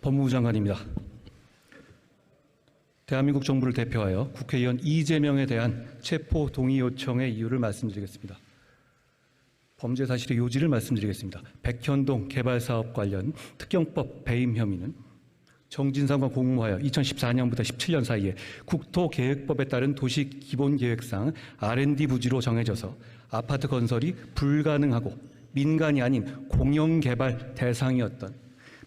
법무부 장관입니다. 대한민국 정부를 대표하여 국회의원 이재명에 대한 체포 동의 요청의 이유를 말씀드리겠습니다. 범죄 사실의 요지를 말씀드리겠습니다. 백현동 개발사업 관련 특경법 배임 혐의는 정진상과 공모하여 2014년부터 17년 사이에 국토계획법에 따른 도시기본계획상 R&D 부지로 정해져서 아파트 건설이 불가능하고 민간이 아닌 공영개발 대상이었던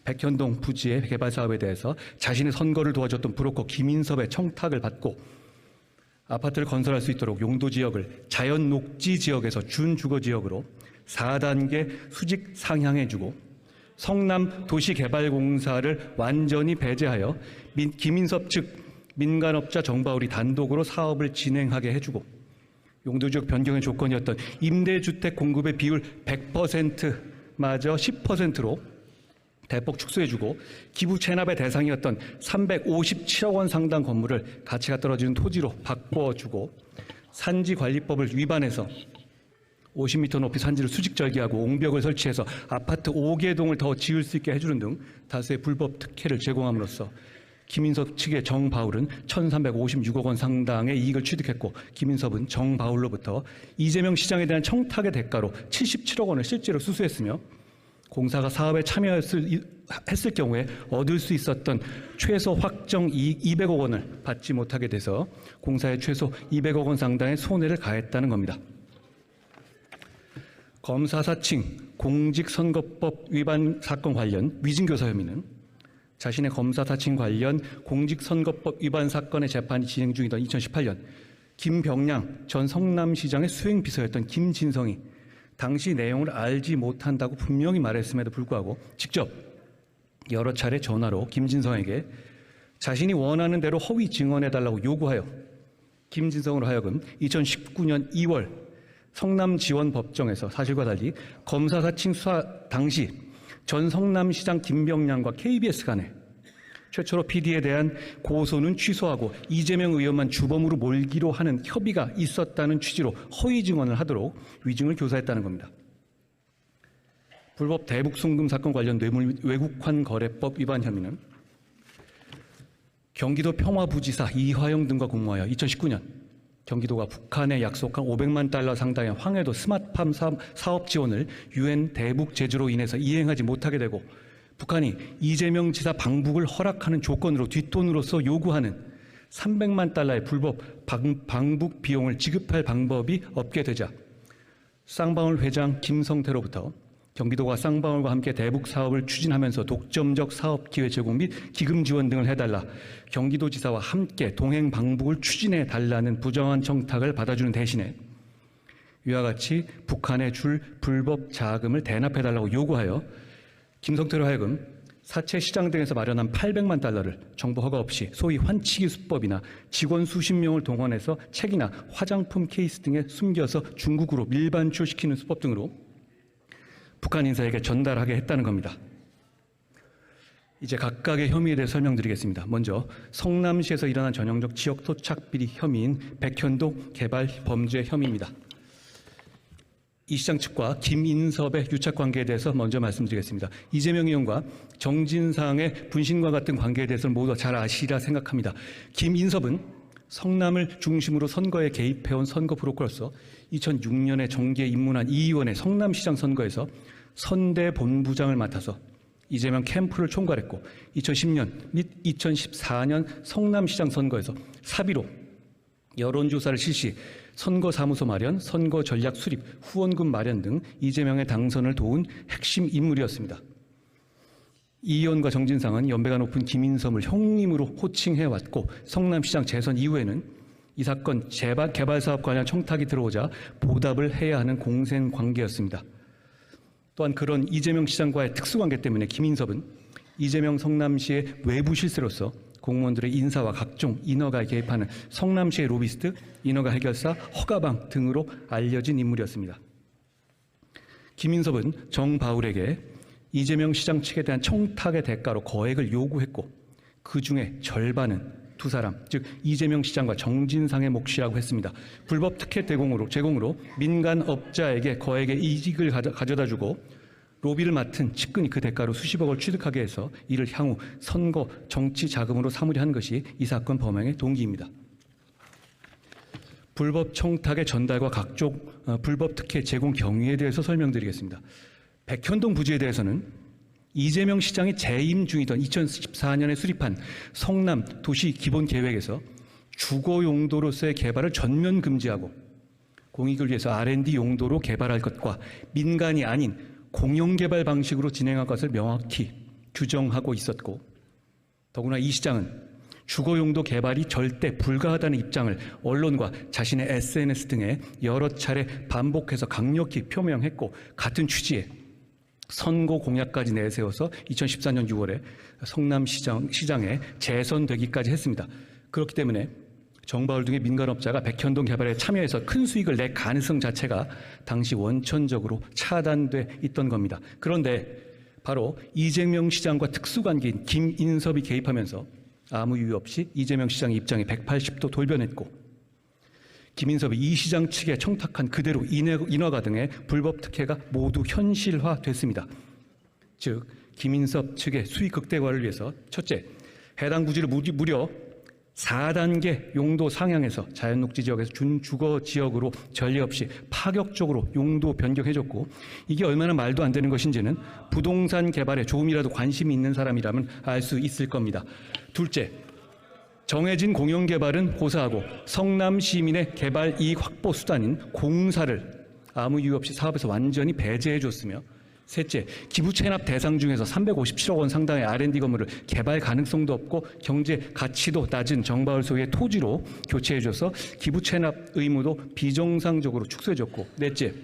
백현동 부지의 개발 사업에 대해서 자신의 선거를 도와줬던 브로커 김인섭의 청탁을 받고 아파트를 건설할 수 있도록 용도지역을 자연녹지지역에서 준주거지역으로 4단계 수직 상향해주고 성남도시개발공사를 완전히 배제하여 김인섭 측 민간업자 정바울이 단독으로 사업을 진행하게 해주고 용도지역 변경의 조건이었던 임대주택 공급의 비율 100%마저 10%로 대폭 축소해주고 기부 체납의 대상이었던 357억 원 상당 건물을 가치가 떨어지는 토지로 바꿔주고 산지관리법을 위반해서 50m 높이 산지를 수직절개하고 옹벽을 설치해서 아파트 5개 동을 더 지을 수 있게 해주는 등 다수의 불법 특혜를 제공함으로써 김인섭 측의 정바울은 1,356억 원 상당의 이익을 취득했고 김인섭은 정바울로부터 이재명 시장에 대한 청탁의 대가로 77억 원을 실제로 수수했으며 공사가 사업에 참여했을 경우에 얻을 수 있었던 최소 확정 이익 200억 원을 받지 못하게 돼서 공사에 최소 200억 원 상당의 손해를 가했다는 겁니다. 검사 사칭 공직선거법 위반 사건 관련 위증교사 혐의는 자신의 검사 사칭 관련 공직선거법 위반 사건의 재판이 진행 중이던 2018년 김병량 전 성남시장의 수행비서였던 김진성이 당시 내용을 알지 못한다고 분명히 말했음에도 불구하고 직접 여러 차례 전화로 김진성에게 자신이 원하는 대로 허위 증언해달라고 요구하여 김진성으로 하여금 2019년 2월 성남지원법정에서 사실과 달리 검사 사칭 수사 당시 전 성남시장 김병량과 KBS 간에 최초로 PD에 대한 고소는 취소하고 이재명 의원만 주범으로 몰기로 하는 협의가 있었다는 취지로 허위 증언을 하도록 위증을 교사했다는 겁니다. 불법 대북 송금 사건 관련 뇌물 외국환 거래법 위반 혐의는 경기도 평화부지사 이화영 등과 공모하여 2019년 경기도가 북한에 약속한 500만 달러 상당의 황해도 스마트팜 사업 지원을 UN 대북 제재로 인해서 이행하지 못하게 되고 북한이 이재명 지사 방북을 허락하는 조건으로 뒷돈으로서 요구하는 300만 달러의 불법 방북 비용을 지급할 방법이 없게 되자 쌍방울 회장 김성태로부터 경기도가 쌍방울과 함께 대북 사업을 추진하면서 독점적 사업 기회 제공 및 기금 지원 등을 해달라 경기도지사와 함께 동행 방북을 추진해 달라는 부정한 청탁을 받아주는 대신에 이와 같이 북한에 줄 불법 자금을 대납해달라고 요구하여 김성태로 하여금 사채 시장 등에서 마련한 800만 달러를 정부 허가 없이 소위 환치기 수법이나 직원 수십 명을 동원해서 책이나 화장품 케이스 등에 숨겨서 중국으로 밀반출시키는 수법 등으로 북한 인사에게 전달하게 했다는 겁니다. 이제 각각의 혐의에 대해 설명드리겠습니다. 먼저 성남시에서 일어난 전형적 지역 토착 비리 혐의인 백현동 개발 범죄 혐의입니다. 이 시장 측과 김인섭의 유착 관계에 대해서 먼저 말씀드리겠습니다. 이재명 의원과 정진상의 분신과 같은 관계에 대해서는 모두 잘 아시리라 생각합니다. 김인섭은 성남을 중심으로 선거에 개입해온 선거 브로커로서 2006년에 정계에 입문한 이 의원의 성남시장 선거에서 선대본부장을 맡아서 이재명 캠프를 총괄했고 2010년 및 2014년 성남시장 선거에서 사비로 여론조사를 실시, 선거사무소 마련, 선거 전략 수립, 후원금 마련 등 이재명의 당선을 도운 핵심 인물이었습니다. 이 의원과 정진상은 연배가 높은 김인섭을 형님으로 호칭해왔고 성남시장 재선 이후에는 이 사건 개발사업 관련 청탁이 들어오자 보답을 해야 하는 공생관계였습니다. 또한 그런 이재명 시장과의 특수관계 때문에 김인섭은 이재명 성남시의 외부 실세로서 공무원들의 인사와 각종 인허가에 개입하는 성남시의 로비스트, 인허가 해결사, 허가방 등으로 알려진 인물이었습니다. 김인섭은 정바울에게 이재명 시장 측에 대한 청탁의 대가로 거액을 요구했고 그 중에 절반은 두 사람, 즉 이재명 시장과 정진상의 몫이라고 했습니다. 불법 특혜 제공으로 민간 업자에게 거액의 이익을 가져다주고 로비를 맡은 측근이 그 대가로 수십억을 취득하게 해서 이를 향후 선거 정치 자금으로 삼으려 한 것이 이 사건 범행의 동기입니다. 불법 청탁의 전달과 각종 불법 특혜 제공 경위에 대해서 설명드리겠습니다. 백현동 부지에 대해서는 이재명 시장이 재임 중이던 2014년에 수립한 성남 도시 기본 계획에서 주거 용도로서의 개발을 전면 금지하고 공익을 위해서 R&D 용도로 개발할 것과 민간이 아닌 공영 개발 방식으로 진행할 것을 명확히 규정하고 있었고, 더구나 이 시장은 주거 용도 개발이 절대 불가하다는 입장을 언론과 자신의 SNS 등에 여러 차례 반복해서 강력히 표명했고, 같은 취지에 선거 공약까지 내세워서 2014년 6월에 성남시장에 재선되기까지 했습니다. 그렇기 때문에 정바울 등의 민간업자가 백현동 개발에 참여해서 큰 수익을 낼 가능성 자체가 당시 원천적으로 차단돼 있던 겁니다. 그런데 바로 이재명 시장과 특수관계인 김인섭이 개입하면서 아무 이유 없이 이재명 시장의 입장에 180도 돌변했고, 김인섭이 이 시장 측에 청탁한 그대로 인허가 등의 불법 특혜가 모두 현실화됐습니다. 즉, 김인섭 측의 수익 극대화를 위해서 첫째, 해당 부지를 무려 4단계 용도 상향해서 자연녹지 지역에서 준주거 지역으로 전례 없이 파격적으로 용도 변경해줬고, 이게 얼마나 말도 안 되는 것인지는 부동산 개발에 조금이라도 관심이 있는 사람이라면 알 수 있을 겁니다. 둘째, 정해진 공영개발은 고사하고 성남 시민의 개발 이익 확보 수단인 공사를 아무 이유 없이 사업에서 완전히 배제해줬으며, 셋째, 기부 체납 대상 중에서 357억 원 상당의 R&D 건물을 개발 가능성도 없고 경제 가치도 낮은 정바울 소유의 토지로 교체해줘서 기부 체납 의무도 비정상적으로 축소해줬고, 넷째,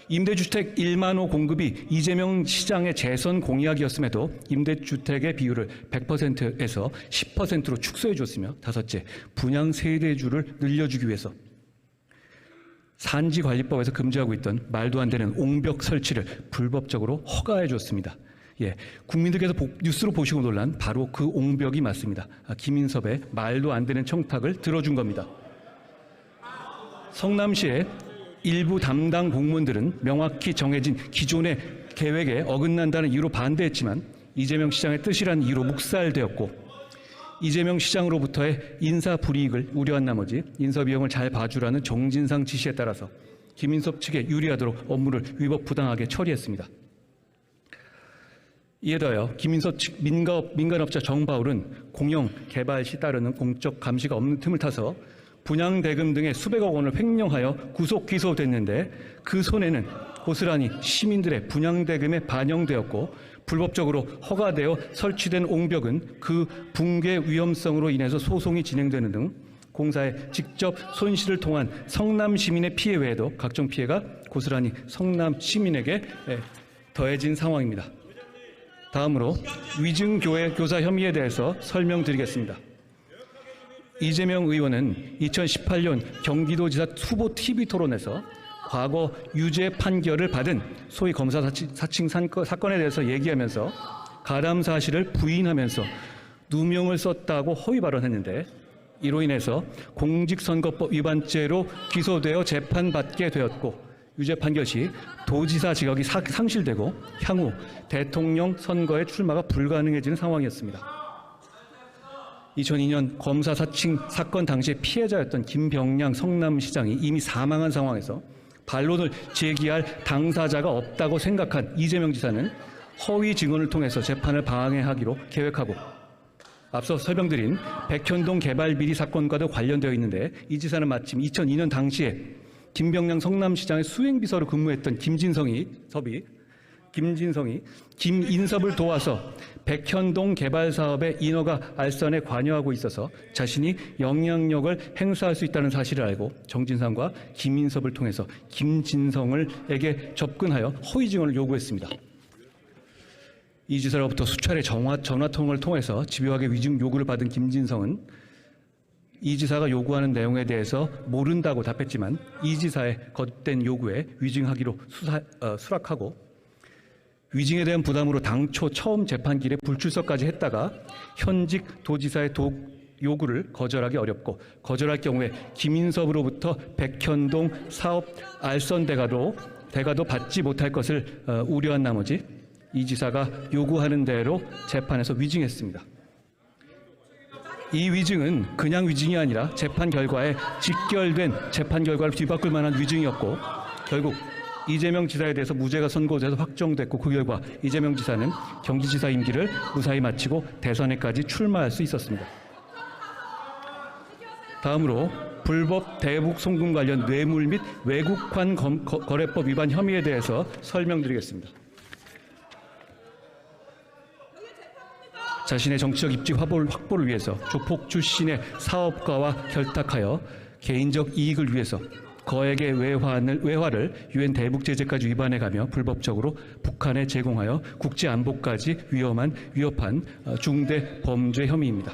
임대주택 1만 호 공급이 이재명 시장의 재선 공약이었음에도 임대주택의 비율을 100%에서 10%로 축소해줬으며, 다섯째, 분양 세대주를 늘려주기 위해서 산지관리법에서 금지하고 있던 말도 안 되는 옹벽 설치를 불법적으로 허가해줬습니다. 국민들께서 뉴스로 보시고 놀란 바로 그 옹벽이 맞습니다. 김인섭의 말도 안 되는 청탁을 들어준 겁니다. 성남시의 일부 담당 공무원들은 명확히 정해진 기존의 계획에 어긋난다는 이유로 반대했지만 이재명 시장의 뜻이란 이유로 묵살되었고, 이재명 시장으로부터의 인사 불이익을 우려한 나머지 인사 비용을 잘 봐주라는 정진상 지시에 따라서 김인섭 측에 유리하도록 업무를 위법 부당하게 처리했습니다. 이에 더하여 김인섭 측 민간업자 정바울은 공영 개발 시 따르는 공적 감시가 없는 틈을 타서 분양대금 등의 수백억 원을 횡령하여 구속 기소됐는데, 그 손해는 고스란히 시민들의 분양대금에 반영되었고, 불법적으로 허가되어 설치된 옹벽은 그 붕괴 위험성으로 인해서 소송이 진행되는 등 공사에 직접 손실을 통한 성남 시민의 피해 외에도 각종 피해가 고스란히 성남 시민에게 더해진 상황입니다. 다음으로 위증교회 교사 혐의에 대해서 설명드리겠습니다. 이재명 의원은 2018년 경기도지사 후보 TV 토론에서 과거 유죄 판결을 받은 소위 검사 사칭 사건에 대해서 얘기하면서 가담 사실을 부인하면서 누명을 썼다고 허위 발언했는데, 이로 인해서 공직선거법 위반죄로 기소되어 재판받게 되었고, 유죄 판결 시 도지사 직역이 상실되고 향후 대통령 선거에 출마가 불가능해지는 상황이었습니다. 2002년 검사 사칭 사건 당시에 피해자였던 김병량 성남시장이 이미 사망한 상황에서 반론을 제기할 당사자가 없다고 생각한 이재명 지사는 허위 증언을 통해서 재판을 방해하기로 계획하고, 앞서 설명드린 백현동 개발 비리 사건과도 관련되어 있는데, 이 지사는 마침 2002년 당시에 김병량 성남시장의 수행비서로 근무했던 김인섭이 김인섭을 도와서 백현동 개발 사업의 인허가 알선에 관여하고 있어서 자신이 영향력을 행사할 수 있다는 사실을 알고 정진상과 김인섭을 통해서 김진성에게 접근하여 허위 증언을 요구했습니다. 이 지사로부터 수차례 전화통화를 통해서 집요하게 위증 요구를 받은 김진성은 이 지사가 요구하는 내용에 대해서 모른다고 답했지만, 이 지사의 거듭된 요구에 위증하기로 수락하고, 위증에 대한 부담으로 당초 처음 재판길에 불출석까지 했다가 현직 도지사의 요구를 거절하기 어렵고, 거절할 경우에 김인섭으로부터 백현동 사업 알선 대가로 대가도 받지 못할 것을 우려한 나머지 이 지사가 요구하는 대로 재판에서 위증했습니다. 이 위증은 그냥 위증이 아니라 재판 결과에 직결된 재판 결과를 뒤바꿀 만한 위증이었고 결국 이재명 지사에 대해서 무죄가 선고돼서 확정됐고 그 결과 이재명 지사는 경기지사 임기를 무사히 마치고 대선에까지 출마할 수 있었습니다. 다음으로 불법 대북 송금 관련 뇌물 및 외국환 거래법 위반 혐의에 대해서 설명드리겠습니다. 자신의 정치적 입지 확보를 위해서 조폭 출신의 사업가와 결탁하여 개인적 이익을 위해서 거액의 외화를 유엔 대북 제재까지 위반해가며 불법적으로 북한에 제공하여 국제 안보까지 위협한 중대 범죄 혐의입니다.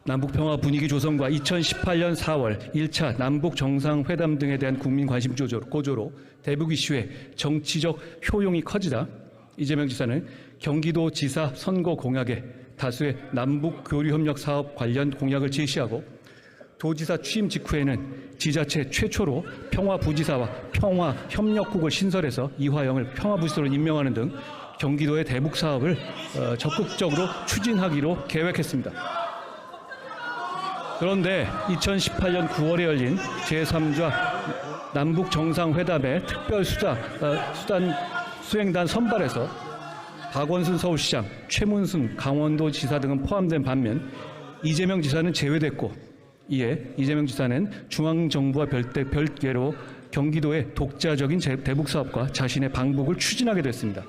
남북평화 분위기 조성과 2018년 4월 1차 남북 정상회담 등에 대한 국민 관심 고조로 대북 이슈의 정치적 효용이 커지다 이재명 지사는 경기도 지사 선거 공약에 다수의 남북 교류 협력 사업 관련 공약을 제시하고 도지사 취임 직후에는 지자체 최초로 평화부지사와 평화협력국을 신설해서 이화영을 평화부지사로 임명하는 등 경기도의 대북 사업을 적극적으로 추진하기로 계획했습니다. 그런데 2018년 9월에 열린 제3자 남북 정상회담의 특별 수행단 선발에서 박원순 서울시장, 최문순 강원도 지사 등은 포함된 반면 이재명 지사는 제외됐고 이에 이재명 지사는 중앙정부와 별개로 경기도의 독자적인 대북 사업과 자신의 방북을 추진하게 됐습니다.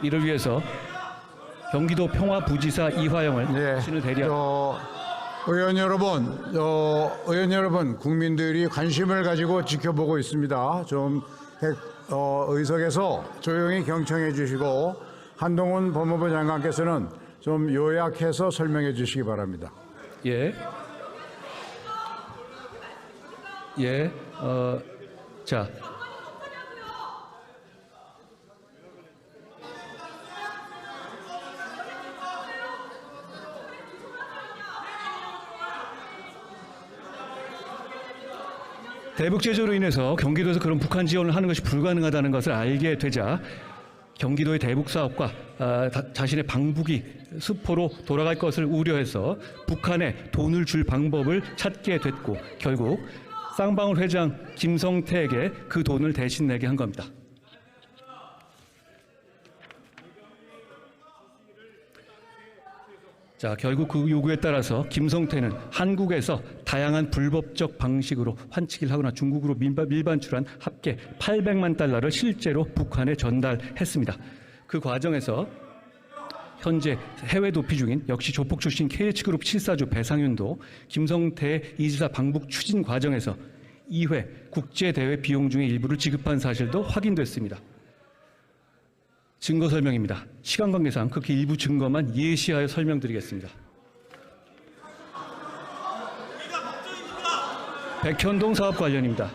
이를 위해서 경기도 평화부지사 이화영을 자신을 대리하고 의원 여러분, 국민들이 관심을 가지고 지켜보고 있습니다. 좀 의석에서 조용히 경청해 주시고 한동훈 법무부 장관께서는 좀 요약해서 설명해 주시기 바랍니다. 자. 대북 제재로 인해서 경기도에서 그런 북한 지원을 하는 것이 불가능하다는 것을 알게 되자 경기도의 대북 사업과 자신의 방북이 수포로 돌아갈 것을 우려해서 북한에 돈을 줄 방법을 찾게 됐고 결국 쌍방울 회장 김성태에게 그 돈을 대신 내게 한 겁니다. 자, 결국 그 요구에 따라서 김성태는 한국에서 다양한 불법적 방식으로 환치기를 하거나 중국으로 밀반출한 합계 800만 달러를 실제로 북한에 전달했습니다. 그 과정에서 현재 해외 도피 중인 역시 조폭 출신 KH그룹 칠사주 배상윤도 김성태의 이지사 방북 추진 과정에서 2회 국제대회 비용 중의 일부를 지급한 사실도 확인됐습니다. 증거 설명입니다. 시간 관계상 극히 일부 증거만 예시하여 설명드리겠습니다. 백현동 사업 관련입니다.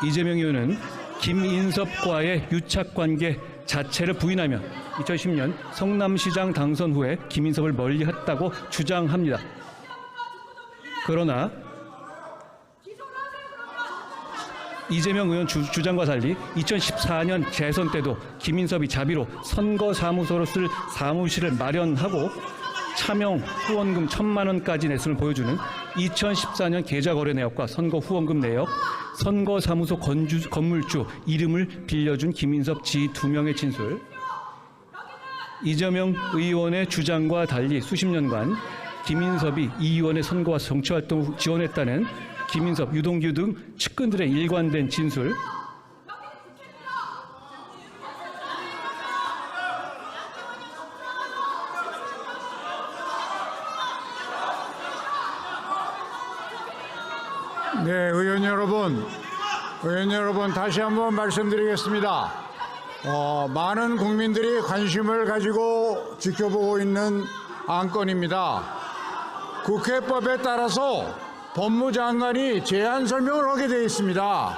이재명 의원은 김인섭과의 유착관계 자체를 부인하며 2010년 성남시장 당선 후에 김인섭을 멀리했다고 주장합니다. 그러나 이재명 의원 주장과 달리 2014년 재선 때도 김인섭이 자비로 선거사무소로 쓸 사무실을 마련하고 차명 후원금 1,000만 원까지 냈음을 보여주는 2014년 계좌거래 내역과 선거 후원금 내역, 선거사무소 건물주 이름을 빌려준 김인섭 지 2명의 진술, 이재명 의원의 주장과 달리 수십 년간 김인섭이 이 의원의 선거와 정치활동을 지원했다는 김인섭, 유동규 등 측근들의 일관된 진술, 네, 의원 여러분 다시 한번 말씀드리겠습니다. 많은 국민들이 관심을 가지고 지켜보고 있는 안건입니다. 국회법에 따라서 법무장관이 제안 설명을 하게 되어 있습니다.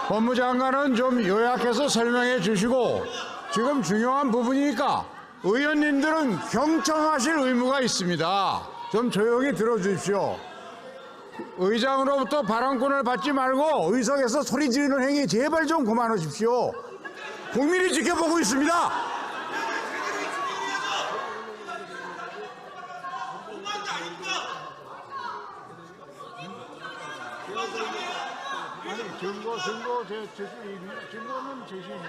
법무장관은 좀 요약해서 설명해 주시고 지금 중요한 부분이니까 의원님들은 경청하실 의무가 있습니다. 좀 조용히 들어주십시오. 의장으로부터 발언권을 받지 말고 의석에서 소리 지르는 행위 제발 좀 그만하십시오. 국민이 지켜보고 있습니다. 증거는 제시해야지.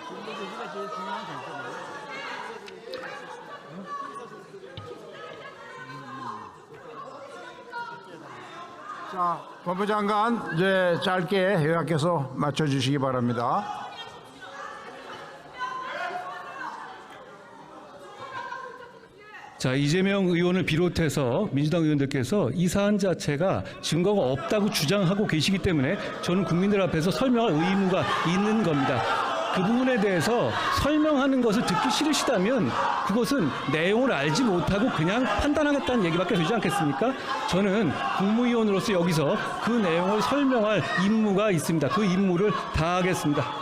증거 제시가 제일 중요한 쟁점이에요. 자, 법무장관 이제 짧게 요약해서 맞춰주시기 바랍니다. 자, 이재명 의원을 비롯해서 민주당 의원들께서 이 사안 자체가 증거가 없다고 주장하고 계시기 때문에 저는 국민들 앞에서 설명할 의무가 있는 겁니다. 그 부분에 대해서 설명하는 것을 듣기 싫으시다면 그것은 내용을 알지 못하고 그냥 판단하겠다는 얘기밖에 되지 않겠습니까? 저는 국무위원으로서 여기서 그 내용을 설명할 임무가 있습니다. 그 임무를 다하겠습니다.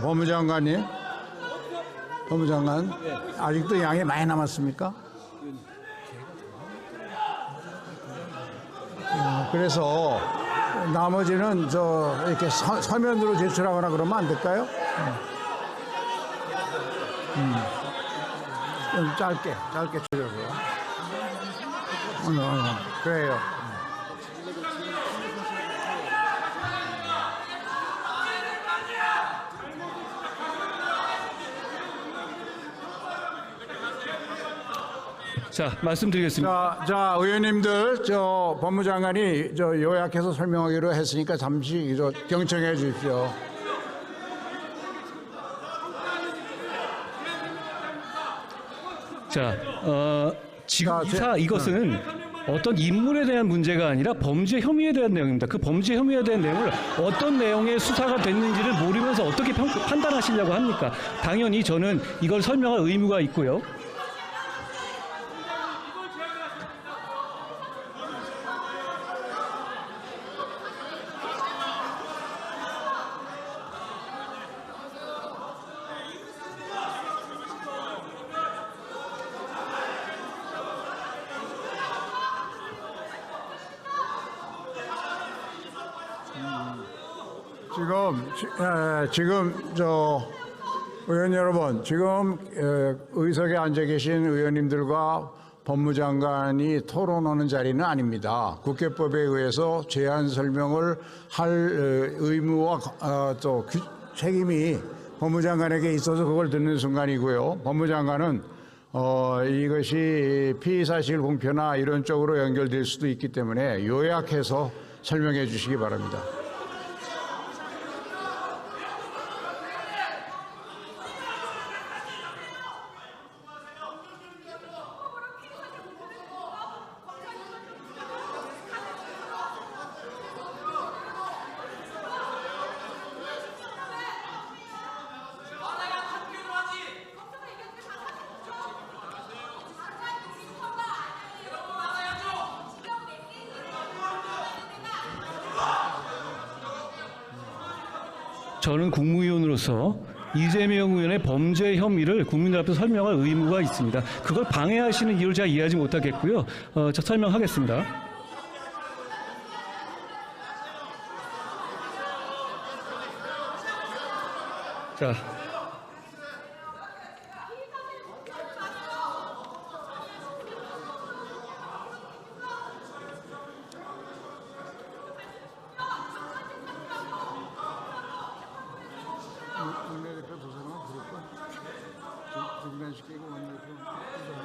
법무장관님, 법무장관, 아직도 양이 많이 남았습니까? 그래서 나머지는 이렇게 서면으로 제출하거나 그러면 안 될까요? 좀 짧게 줄여서요. 그래요. 자, 말씀드리겠습니다. 자, 의원님들, 법무장관이 요약해서 설명하기로 했으니까 잠시 경청해 주십시오. 자, 지금 이것은 어떤 인물에 대한 문제가 아니라 범죄 혐의에 대한 내용입니다. 그 범죄 혐의에 대한 내용을 어떤 내용의 수사가 됐는지를 모르면서 어떻게 판단하시려고 합니까? 당연히 저는 이걸 설명할 의무가 있고요. 지금 의원 여러분, 지금 의석에 앉아 계신 의원님들과 법무장관이 토론하는 자리는 아닙니다. 국회법에 의해서 제안 설명을 할 의무와 또 책임이 법무장관에게 있어서 그걸 듣는 순간이고요. 법무장관은 이것이 피의사실 공표나 이런 쪽으로 연결될 수도 있기 때문에 요약해서 설명해 주시기 바랍니다. 저는 국무위원으로서 이재명 의원의 범죄 혐의를 국민들 앞에서 설명할 의무가 있습니다. 그걸 방해하시는 이유를 제가 이해하지 못하겠고요. 저 설명하겠습니다. 자,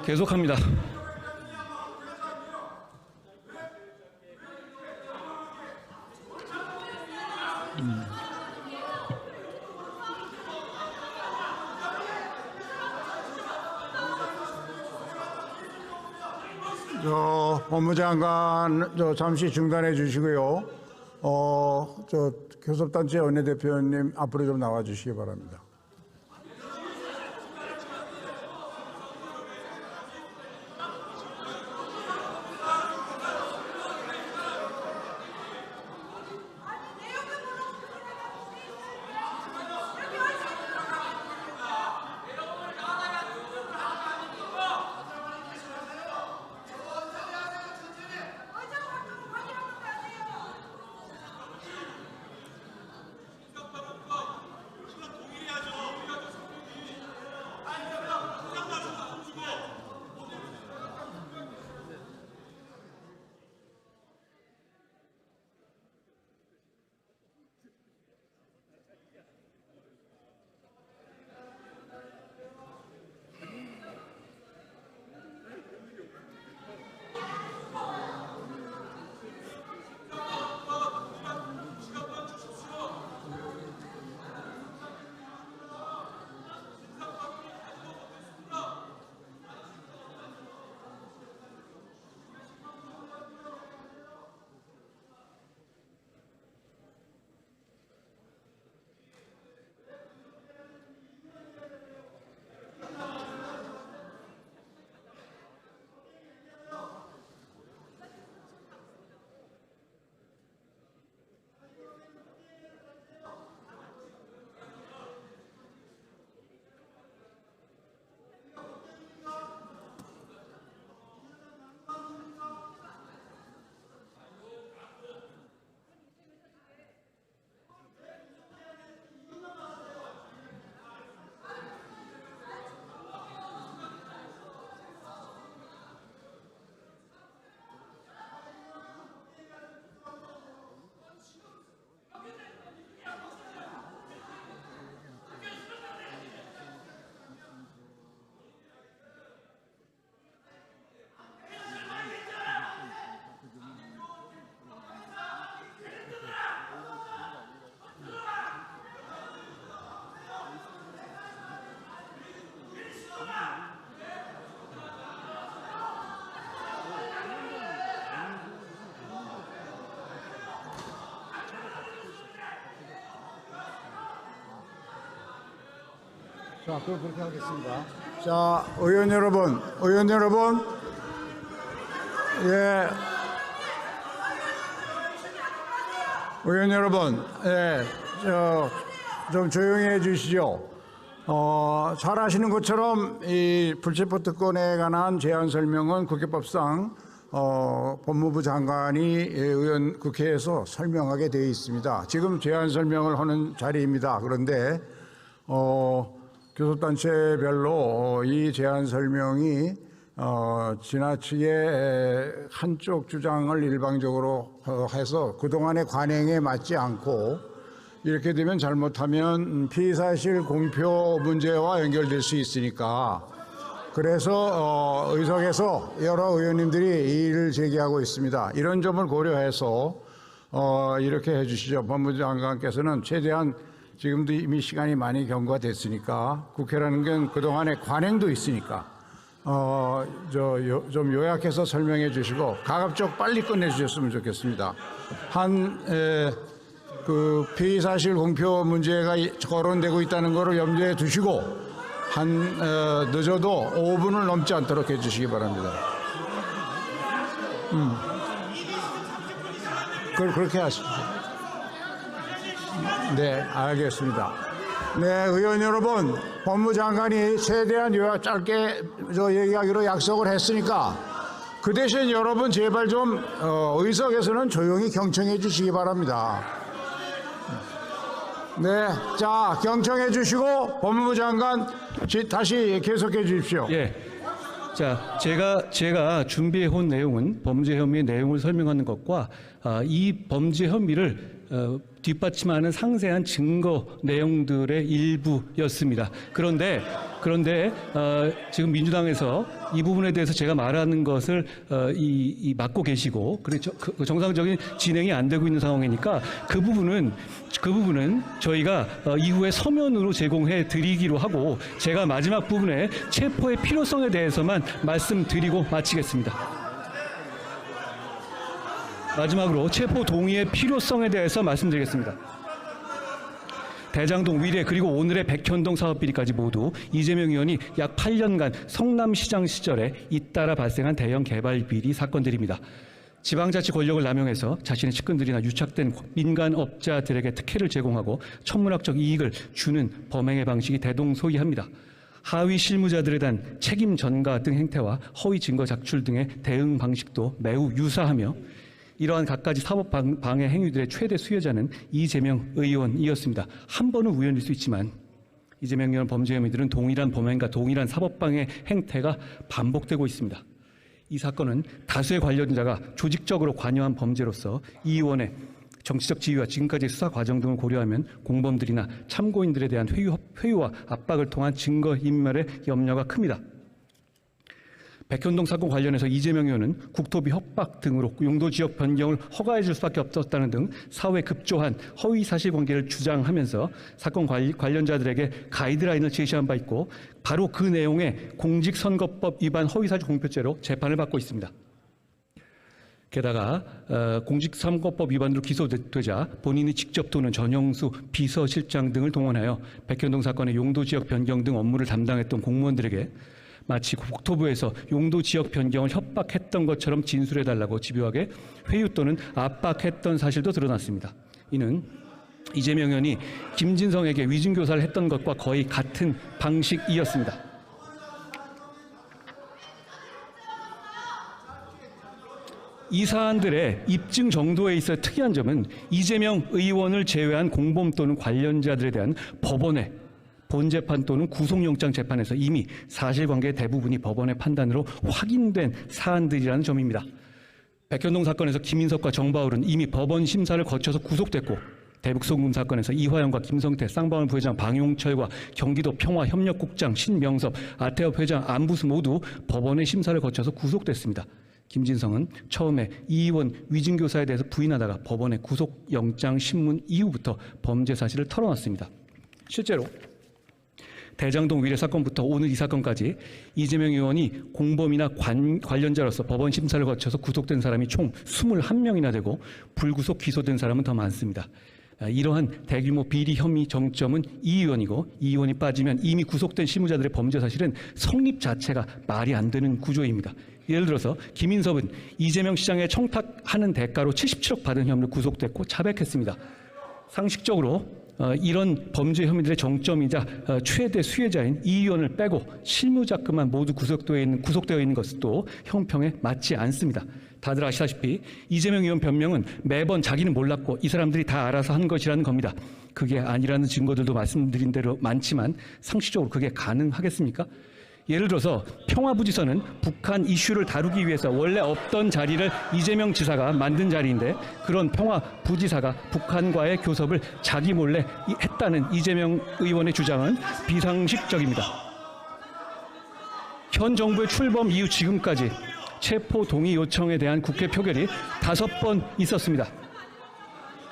계속합니다. 법무장관 잠시 중단해 주시고요. 교섭단체 원내대표님 앞으로 좀 나와주시기 바랍니다. 자, 그럼 그렇게 하겠습니다. 자, 의원 여러분, 예, 의원 여러분, 예, 좀 조용히 해주시죠. 잘 아시는 것처럼 이 불체포 특권에 관한 제안 설명은 국회법상 법무부 장관이 의원 국회에서 설명하게 되어 있습니다. 지금 제안 설명을 하는 자리입니다. 그런데 교섭단체별로 이 제안 설명이 지나치게 한쪽 주장을 일방적으로 해서 그동안의 관행에 맞지 않고 이렇게 되면 잘못하면 피의사실 공표 문제와 연결될 수 있으니까 그래서 의석에서 여러 의원님들이 이의를 제기하고 있습니다. 이런 점을 고려해서 이렇게 해주시죠. 법무부 장관께서는 최대한 지금도 이미 시간이 많이 경과됐으니까 국회라는 건 그동안의 관행도 있으니까 좀 요약해서 설명해 주시고 가급적 빨리 끝내 주셨으면 좋겠습니다. 그 피의사실 공표 문제가 거론되고 있다는 것을 염두에 두시고 늦어도 5분을 넘지 않도록 해 주시기 바랍니다. 그렇게 하십시오. 네, 알겠습니다. 네, 의원 여러분, 법무장관이 최대한 요약 짧게 얘기하기로 약속을 했으니까 그 대신 여러분 제발 좀 의석에서는 조용히 경청해 주시기 바랍니다. 네, 자, 경청해 주시고 법무부 장관 다시 계속해 주십시오. 예. 자, 제가 준비해 온 내용은 범죄 혐의의 내용을 설명하는 것과 이 범죄 혐의를 뒷받침하는 상세한 증거 내용들의 일부였습니다. 그런데 지금 민주당에서 이 부분에 대해서 제가 말하는 것을 막고 계시고 그래서 정상적인 진행이 안 되고 있는 상황이니까 그 부분은 저희가 이후에 서면으로 제공해 드리기로 하고 제가 마지막 부분에 체포의 필요성에 대해서만 말씀드리고 마치겠습니다. 마지막으로 체포 동의의 필요성에 대해서 말씀드리겠습니다. 대장동 위례 그리고 오늘의 백현동 사업 비리까지 모두 이재명 의원이 약 8년간 성남시장 시절에 잇따라 발생한 대형 개발 비리 사건들입니다. 지방자치 권력을 남용해서 자신의 측근들이나 유착된 민간업자들에게 특혜를 제공하고 천문학적 이익을 주는 범행의 방식이 대동소이합니다. 하위 실무자들에 대한 책임 전가 등 행태와 허위 증거 작출 등의 대응 방식도 매우 유사하며 이러한 갖가지 사법 방해 행위들의 최대 수혜자는 이재명 의원이었습니다. 한 번은 우연일 수 있지만 이재명 의원 범죄 혐의들은 동일한 범행과 동일한 사법 방해 행태가 반복되고 있습니다. 이 사건은 다수의 관련자가 조직적으로 관여한 범죄로서 이 의원의 정치적 지위와 지금까지의 수사 과정 등을 고려하면 공범들이나 참고인들에 대한 회유와 압박을 통한 증거인멸의 염려가 큽니다. 백현동 사건 관련해서 이재명 의원은 국토비 협박 등으로 용도지역 변경을 허가해 줄 수밖에 없었다는 등 사회 급조한 허위 사실관계를 주장하면서 사건 관련자들에게 가이드라인을 제시한 바 있고 바로 그 내용의 공직선거법 위반 허위사실 공표죄로 재판을 받고 있습니다. 게다가 공직선거법 위반으로 기소되자 본인이 직접 또는 전영수 비서실장 등을 동원하여 백현동 사건의 용도지역 변경 등 업무를 담당했던 공무원들에게 마치 국토부에서 용도지역 변경을 협박했던 것처럼 진술해달라고 집요하게 회유 또는 압박했던 사실도 드러났습니다. 이는 이재명 의원이 김진성에게 위증교사를 했던 것과 거의 같은 방식이었습니다. 이 사안들의 입증 정도에 있어 특이한 점은 이재명 의원을 제외한 공범 또는 관련자들에 대한 법원의 본재판 또는 구속영장 재판에서 이미 사실관계의 대부분이 법원의 판단으로 확인된 사안들이라는 점입니다. 백현동 사건에서 김인석과 정바울은 이미 법원 심사를 거쳐서 구속됐고 대북송금 사건에서 이화영과 김성태, 쌍방울 부회장 방용철과 경기도 평화협력국장 신명섭, 아태업 회장 안부수 모두 법원의 심사를 거쳐서 구속됐습니다. 김진성은 처음에 이 의원 위증교사에 대해서 부인하다가 법원의 구속영장 신문 이후부터 범죄 사실을 털어놨습니다. 실제로 대장동 위례 사건부터 오늘 이 사건까지 이재명 의원이 공범이나 관련자로서 법원 심사를 거쳐서 구속된 사람이 총 21명이나 되고 불구속 기소된 사람은 더 많습니다. 이러한 대규모 비리 혐의 정점은 이 의원이고 이 의원이 빠지면 이미 구속된 실무자들의 범죄 사실은 성립 자체가 말이 안 되는 구조입니다. 예를 들어서 김인섭은 이재명 시장에 청탁하는 대가로 77억 받은 혐의로 구속됐고 자백했습니다. 상식적으로 이런 범죄 혐의들의 정점이자 최대 수혜자인 이 의원을 빼고 실무자급만 모두 구속되어 있는 것도 형평에 맞지 않습니다. 다들 아시다시피 이재명 의원 변명은 매번 자기는 몰랐고 이 사람들이 다 알아서 한 것이라는 겁니다. 그게 아니라는 증거들도 말씀드린 대로 많지만 상식적으로 그게 가능하겠습니까? 예를 들어서 평화부지선은 북한 이슈를 다루기 위해서 원래 없던 자리를 이재명 지사가 만든 자리인데 그런 평화부지사가 북한과의 교섭을 자기 몰래 했다는 이재명 의원의 주장은 비상식적입니다. 현 정부의 출범 이후 지금까지 체포 동의 요청에 대한 국회 표결이 5번 있었습니다.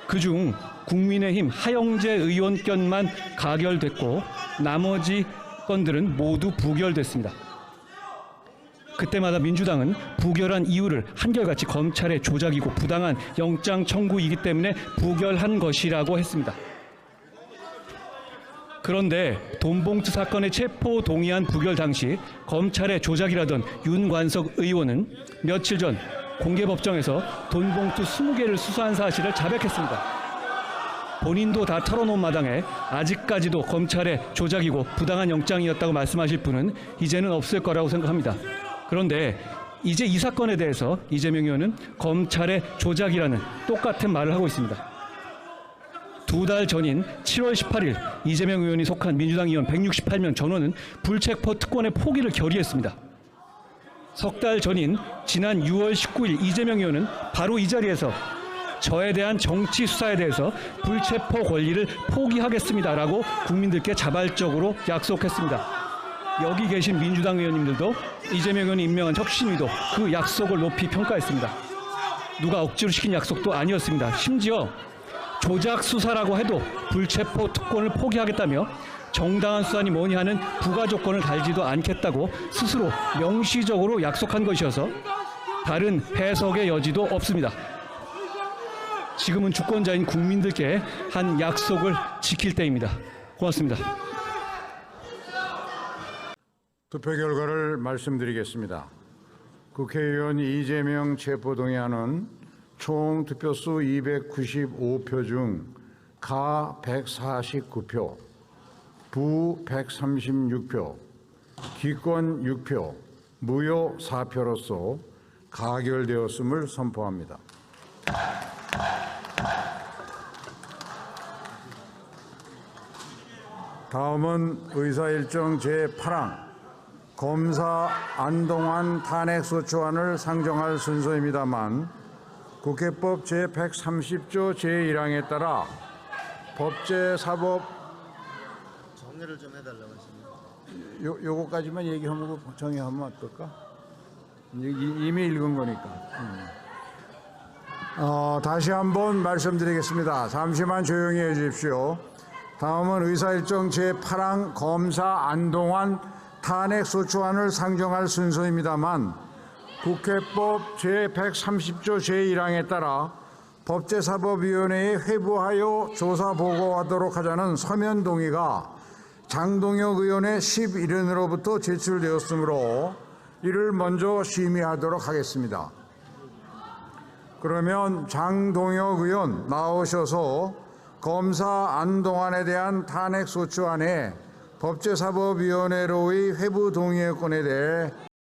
그중 국민의힘 하영재 의원권만 가결됐고 나머지 건들은 모두 부결됐습니다. 그때마다 민주당은 부결한 이유를 한결같이 검찰의 조작이고 부당한 영장 청구이기 때문에 부결한 것이라고 했습니다. 그런데 돈봉투 사건의 체포 동의안 부결 당시 검찰의 조작이라던 윤관석 의원은 며칠 전 공개법정에서 돈봉투 20개를 수수한 사실을 자백했습니다. 본인도 다 털어놓은 마당에 아직까지도 검찰의 조작이고 부당한 영장이었다고 말씀하실 분은 이제는 없을 거라고 생각합니다. 그런데 이제 이 사건에 대해서 이재명 의원은 검찰의 조작이라는 똑같은 말을 하고 있습니다. 2달 전인 7월 18일 이재명 의원이 속한 민주당 의원 168명 전원은 불체포 특권의 포기를 결의했습니다. 석 달 전인 지난 6월 19일 이재명 의원은 바로 이 자리에서 저에 대한 정치 수사에 대해서 불체포 권리를 포기하겠습니다라고 국민들께 자발적으로 약속했습니다. 여기 계신 민주당 의원님들도 이재명 의원이 임명한 혁신위도 그 약속을 높이 평가했습니다. 누가 억지로 시킨 약속도 아니었습니다. 심지어 조작 수사라고 해도 불체포 특권을 포기하겠다며 정당한 수사니 뭐니 하는 부가 조건을 달지도 않겠다고 스스로 명시적으로 약속한 것이어서 다른 해석의 여지도 없습니다. 지금은 주권자인 국민들께 한 약속을 지킬 때입니다. 고맙습니다. 투표 결과를 말씀드리겠습니다. 국회의원 이재명 체포동의안은 총 득표수 295표 중 가 149표, 부 136표, 기권 6표, 무효 4표로서 가결되었음을 선포합니다. 다음은 의사일정 제8항 검사 안동환 탄핵소추안을 상정할 순서입니다만 국회법 제130조 제1항에 따라 법제사법 정리를 좀 해달라고 하십니다. 요거까지만 얘기하면 정의하면 어떨까? 이미 읽은 거니까. 다시 한번 말씀드리겠습니다. 잠시만 조용히 해주십시오. 다음은 의사일정 제8항 검사 안동환 탄핵소추안을 상정할 순서입니다만 국회법 제130조 제1항에 따라 법제사법위원회에 회부하여 조사 보고하도록 하자는 서면 동의가 장동혁 의원의 11인으로부터 제출되었으므로 이를 먼저 심의하도록 하겠습니다. 그러면 장동혁 의원 나오셔서 검사 안동환에 대한 탄핵소추안에 법제사법위원회로의 회부 동의의 건에 대해